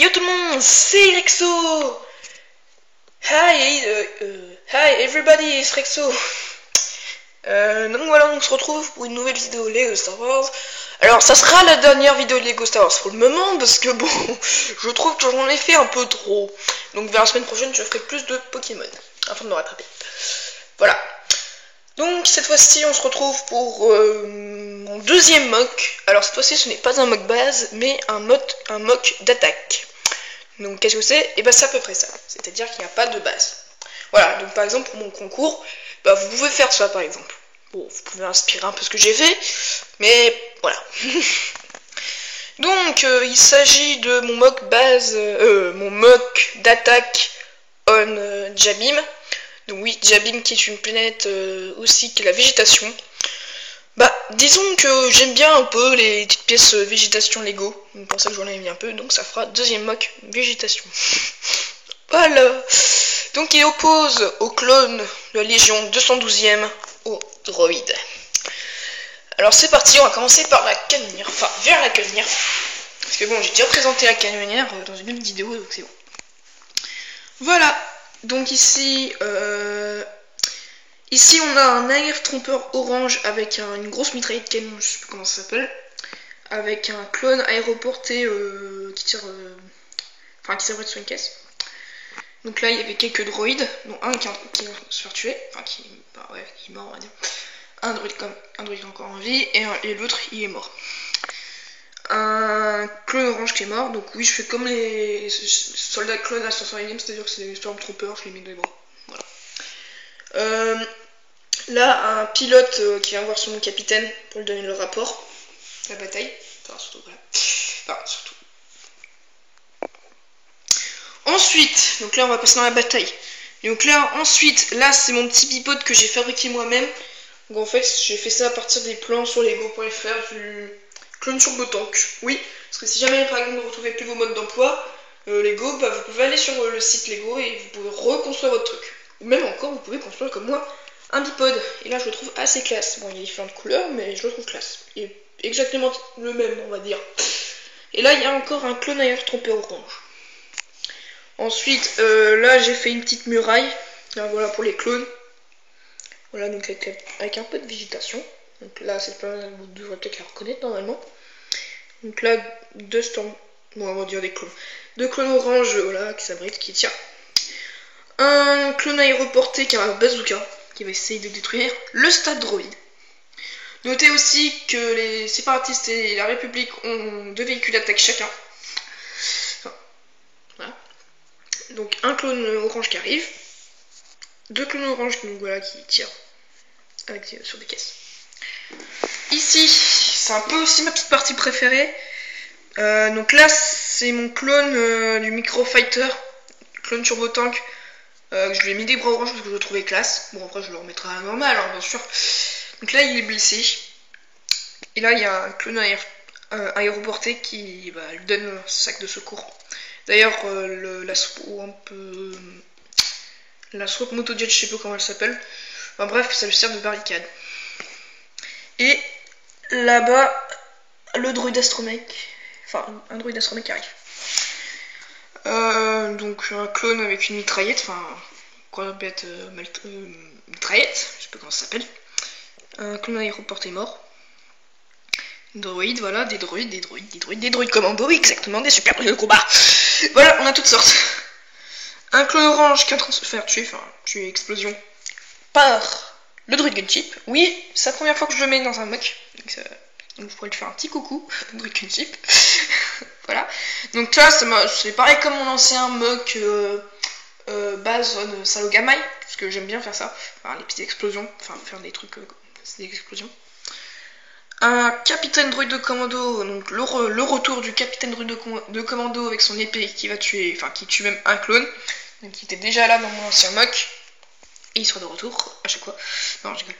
Yo tout le monde, c'est Rexo. Hi everybody, it's Rexo. Donc voilà, on se retrouve pour une nouvelle vidéo Lego Star Wars. Alors ça sera la dernière vidéo Lego Star Wars pour le moment, parce que bon, je trouve que j'en ai fait un peu trop. Donc vers la semaine prochaine, je ferai plus de Pokémon, afin de me rattraper. Voilà. Donc cette fois-ci, on se retrouve pour mon deuxième mock. Alors cette fois-ci, ce n'est pas un mock base, mais un mock d'attaque. Donc qu'est-ce que c'est? Et bah c'est à peu près ça. C'est-à-dire qu'il n'y a pas de base. Voilà, donc par exemple pour mon concours, bah vous pouvez faire ça par exemple. Bon, vous pouvez inspirer un peu ce que j'ai fait, mais voilà. Donc il s'agit de mon mock base, mon mock d'attaque on Jabim. Donc oui, Jabim qui est une planète aussi qui est la végétation. Bah, disons que j'aime bien un peu les petites pièces végétation Lego. Donc pour ça que j'en ai mis un peu, donc ça fera deuxième mock végétation. Voilà. Donc il oppose au clone de la Légion 212e au droïde. Alors c'est parti, on va commencer par la canonnière, enfin vers la canonnière. Parce que bon, j'ai déjà présenté la canonnière dans une autre vidéo, donc c'est bon. Voilà, donc ici, ici on a un AF trompeur orange avec une grosse mitraillette canon, je sais plus comment ça s'appelle. Avec un clone aéroporté qui tire, qui s'abrite sur une caisse. Donc là il y avait quelques droïdes, dont un qui va se faire tuer, qui est mort on va dire. Un droïde encore en vie, et l'autre il est mort. Un clone orange qui est mort, donc oui je fais comme les soldats clones à 501ème, c'est-à-dire que c'est des Stormtroopers, je les mets dans les bras. Voilà. Là un pilote qui vient voir son capitaine pour lui donner le rapport, la bataille, surtout. Ensuite, donc là on va passer dans la bataille. Donc là ensuite, là c'est mon petit bipod que j'ai fabriqué moi-même. Donc en fait j'ai fait ça à partir des plans sur lego.fr du clone turbo tank. Oui, parce que si jamais par exemple vous ne retrouvez plus vos modes d'emploi Lego, bah, vous pouvez aller sur le site Lego et vous pouvez reconstruire votre truc. Ou même encore vous pouvez construire comme moi un bipod. Et là je le trouve assez classe. Bon il y a différentes couleurs mais je le trouve classe. Il est exactement le même on va dire. Et là il y a encore un clone air trompeur orange. Ensuite, là j'ai fait une petite muraille, là, voilà pour les clones. Voilà, donc avec un peu de végétation. Donc là, cette planète, vous devrez peut-être la reconnaître normalement. Donc là, on va dire des clones. Deux clones orange, voilà, qui s'abritent, qui tirent. Un clone aéroporté qui a un bazooka, qui va essayer de détruire le stade droïde. Notez aussi que les séparatistes et la République ont 2 véhicules d'attaque chacun. Donc un clone orange qui arrive, 2 clones orange donc, voilà, qui tirent sur des caisses. Ici, c'est un peu aussi ma petite partie préférée. Donc là, c'est mon clone du Micro Fighter, clone turbo tank. Je lui ai mis des bras orange parce que je le trouvais classe. Bon, après, je le remettrai à la normale, hein, bien sûr. Donc là, il est blessé. Et là, il y a un clone aéroporté qui lui donne un sac de secours. D'ailleurs, la swap motojet, je sais pas comment elle s'appelle. Enfin, bref, ça lui sert de barricade. Et là-bas, le droïde astromech. Enfin, un droïde astromech qui arrive. Donc, un clone avec une mitraillette. Mitraillette. Je sais pas comment ça s'appelle. Un clone aéroporté mort. Droïdes, voilà, des droïdes commando, exactement, des super droïdes de combat. Voilà, on a toutes sortes. Un clone orange qui est en train de se faire tuer explosion par le druide gunship. Oui, c'est la première fois que je le mets dans un mock. Donc je pourrais lui faire un petit coucou, druide gunship. Voilà. Donc là, c'est pareil comme mon ancien mock base on Salogamai, parce que j'aime bien faire ça. Enfin, les petites explosions, faire des trucs, des explosions. Un capitaine droïde de commando, donc le retour du capitaine droïde de commando avec son épée qui va tuer, qui tue même un clone, donc qui était déjà là dans mon ancien mock, et il sera de retour à chaque fois. Non, je rigole.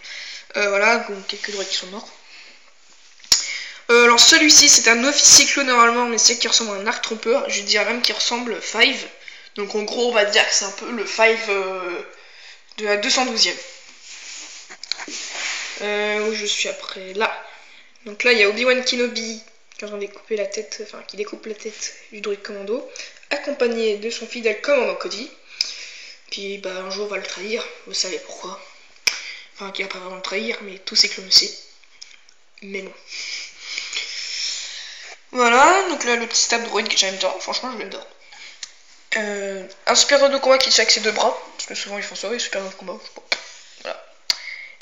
Voilà, donc quelques droïdes qui sont morts. Alors celui-ci c'est un officier clone normalement, mais c'est qui ressemble à un arc trompeur, je dirais même qu'il ressemble 5. Donc en gros on va dire que c'est un peu le 5 de la 212e. Où je suis après là. Donc là, il y a Obi-Wan Kenobi qui est en train de découper la tête, qui découpe la tête du droïde commando, accompagné de son fidèle commandant Cody, qui bah, un jour va le trahir, vous savez pourquoi. Enfin, qui va pas vraiment le trahir, mais tous ses clones le savent. Mais bon. Voilà, donc là le petit stab droid que j'aime bien, franchement je l'adore. Un super droid de combat qui tient avec ses 2 bras, parce que souvent ils font ça, les super droids de combat, je sais pas. Voilà.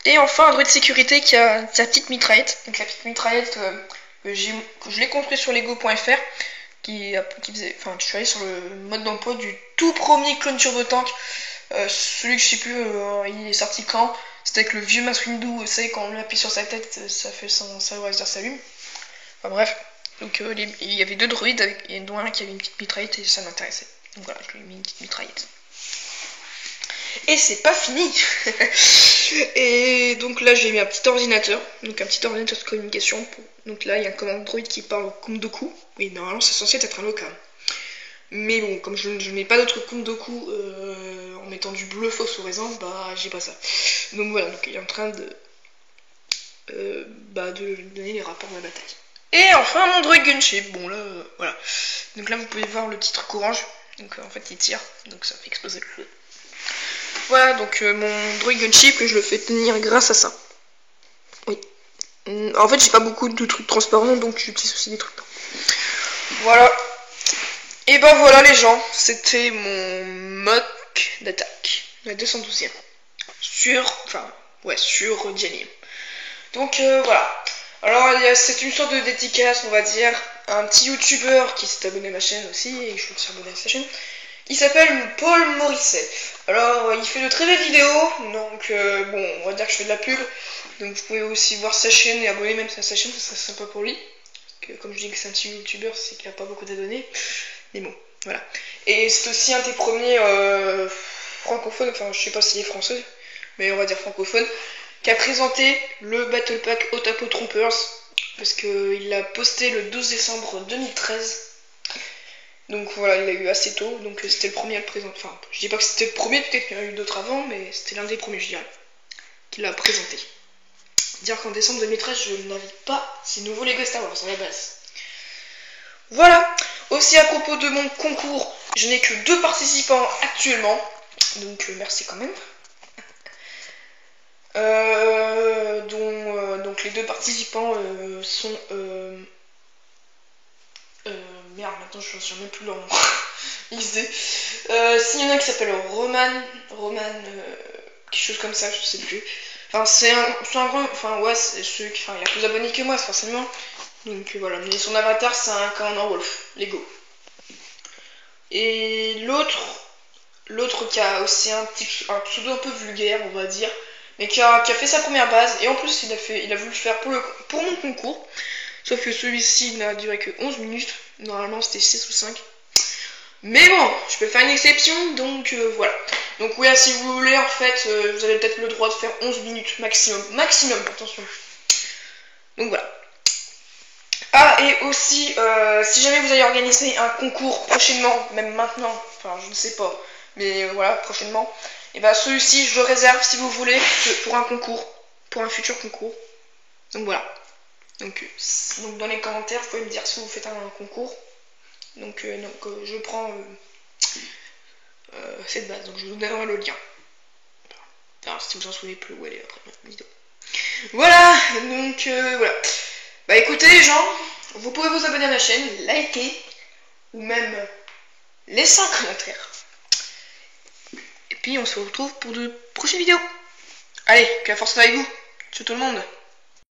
Et enfin un droid de sécurité qui a sa petite mitraillette. Donc la petite mitraillette que je l'ai compris sur lego.fr, qui faisait. Enfin, je suis allé sur le mode d'emploi du tout premier clone turbo tank. Celui que je sais plus, il est sorti quand. C'était avec le vieux Mace Windu, vous savez, quand on appuie sur sa tête, ça fait son laser s'allume. Enfin bref. Donc il y avait 2 droïdes, dont un qui avait une petite mitraillette et ça m'intéressais. Donc voilà, je lui ai mis une petite mitraillette. Et c'est pas fini. Et donc là j'ai mis un petit ordinateur, donc un petit ordinateur de communication. Donc là il y a un commande droid qui parle au Kumdoku. Oui, normalement c'est censé être un local. Mais bon, comme je n'ai pas d'autre Kumdoku en mettant du bleu fausse au raisin, bah j'ai pas ça. Donc voilà, donc il est en train de donner les rapports de la bataille. Et enfin mon droid gunship. Bon là, voilà. Donc là vous pouvez voir le petit truc orange. Donc en fait il tire, donc ça fait exploser le feu. Voilà, donc mon droid gunship que je le fais tenir grâce à ça. Oui. En fait j'ai pas beaucoup de trucs transparents, donc j'utilise aussi des trucs. Voilà. Et ben voilà les gens, c'était mon mock d'attaque, la 212e. Sur Dialim. Donc voilà. Alors c'est une sorte de dédicace, on va dire, à un petit youtubeur qui s'est abonné à ma chaîne aussi, et je suis abonné à sa chaîne. Il s'appelle Paul Morisset. Alors il fait de très belles vidéos, donc bon, on va dire que je fais de la pub. Donc vous pouvez aussi voir sa chaîne et abonner même à sa chaîne, ça serait sympa pour lui. Parce que, comme je dis que c'est un petit youtubeur, c'est qu'il n'a pas beaucoup d'abonnés. Mais bon, voilà. Et c'est aussi un des premiers francophones, enfin je sais pas s'il est français, mais on va dire francophone, qui a présenté le Battle Pack Otaku Troopers, parce qu'il l'a posté le 12 décembre 2013. Donc voilà, il l'a eu assez tôt, donc c'était le premier à le présenter. Enfin, je dis pas que c'était le premier, peut-être qu'il y en a eu d'autres avant, mais c'était l'un des premiers, je dirais, qu'il a présenté. Dire qu'en décembre 2013, je n'avais pas ces nouveaux Lego Star Wars à la base. Voilà. Aussi à propos de mon concours, je n'ai que 2 participants actuellement, donc merci quand même. Donc les 2 participants sont merde, maintenant je ne me souviens même plus leur nom. XD. S'il y en a qui s'appelle Roman, quelque chose comme ça, je sais plus. Enfin c'est un grand, enfin ouais, c'est celui qui, enfin il a plus d'abonnés que moi forcément. Donc voilà, mais son avatar c'est un Commander Wolf, Lego. Et l'autre qui a aussi un pseudo un peu vulgaire, on va dire, mais qui a fait sa première base, et en plus il a voulu le faire pour mon concours, sauf que celui-ci n'a duré que 11 minutes, normalement c'était 6 ou 5. Mais bon, je peux faire une exception, donc voilà. Donc ouais, si vous voulez, en fait, vous avez peut-être le droit de faire 11 minutes maximum, attention. Donc voilà. Ah, et aussi, si jamais vous allez organiser un concours prochainement, même maintenant, enfin je ne sais pas, mais voilà, prochainement, et bah celui-ci je le réserve si vous voulez, pour un concours, pour un futur concours. Donc voilà. Donc dans les commentaires, vous pouvez me dire si vous faites un concours. Donc je prends cette base, donc je vous donnerai le lien. Alors si vous en souvenez plus où elle est après ma vidéo. Voilà, donc voilà. Bah écoutez les gens, vous pouvez vous abonner à ma chaîne, liker, ou même laisser un commentaire. Et puis on se retrouve pour de prochaines vidéos. Allez, que la force soit avec vous. Ciao tout le monde.